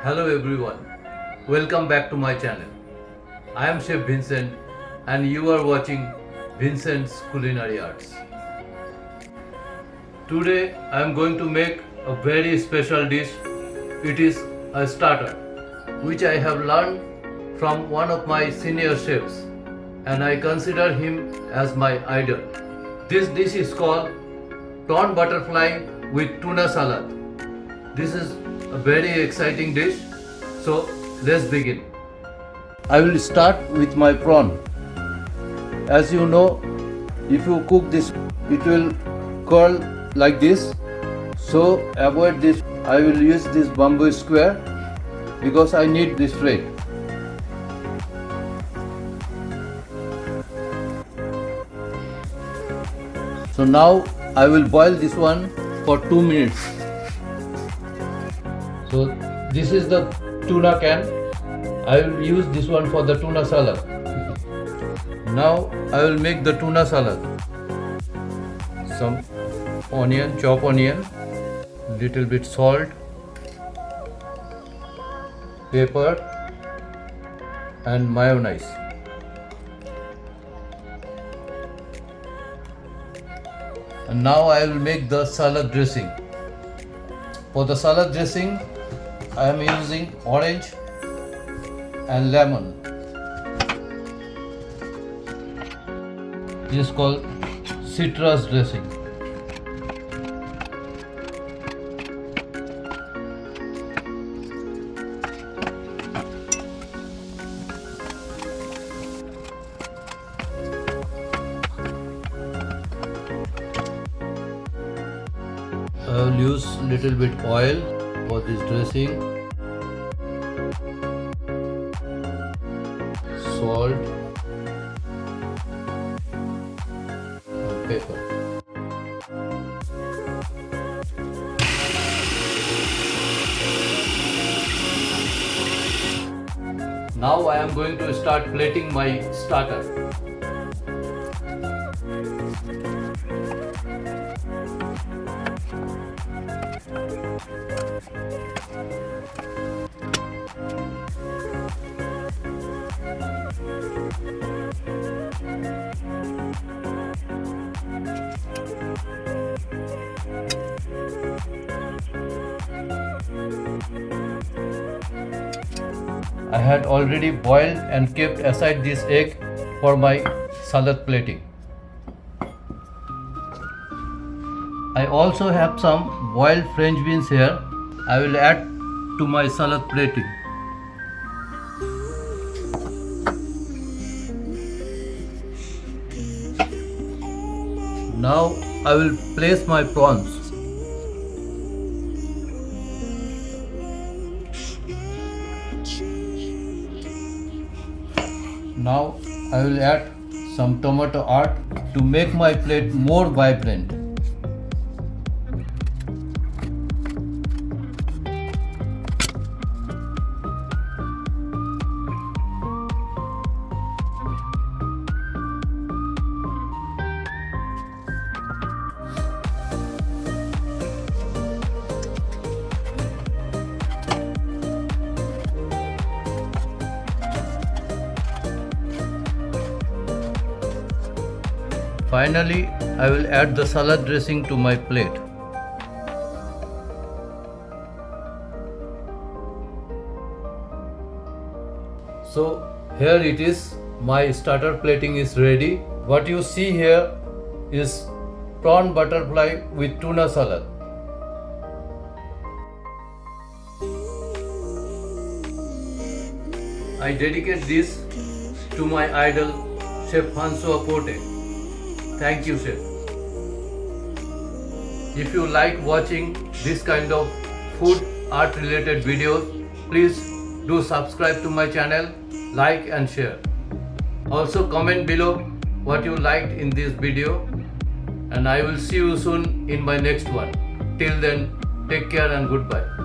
Hello everyone, welcome back to my channel. I am Chef Vincent and you are watching Vincent's Culinary Arts. Today I am going to make a very special dish. It is a starter which I have learned from one of my senior chefs and I consider him as my idol. This dish is called Prawn Butterfly with Tuna Salad. This is a very exciting dish, so let's begin. I will start with my prawn. As you know, if you cook this, it will curl like this. So avoid this. I will use this bamboo square because I need this thread. So now I will boil this one for 2 minutes. So this is the tuna can. I will use this one for the tuna salad. Now I will make the tuna salad. Some onion, chop onion, little bit salt, pepper and mayonnaise. And now I will make the salad dressing. For the salad dressing, I am using orange and lemon. This is called citrus dressing. I will use little bit oil for this dressing, salt and pepper. Now I am going to start plating my starter. I had already boiled and kept aside this egg for my salad plating. I also have some boiled French beans here. I will add to my salad plating. Now I will place my prawns. Now I will add some tomato art to make my plate more vibrant. Finally, I will add the salad dressing to my plate. So here it is, my starter plating is ready. What you see here is prawn butterfly with tuna salad. I dedicate this to my idol, Chef Francois Porte. Thank you, Chef. If you like watching this kind of food art related videos, please do subscribe to my channel, like and share. Also comment below what you liked in this video and I will see you soon in my next one. Till then, take care and goodbye.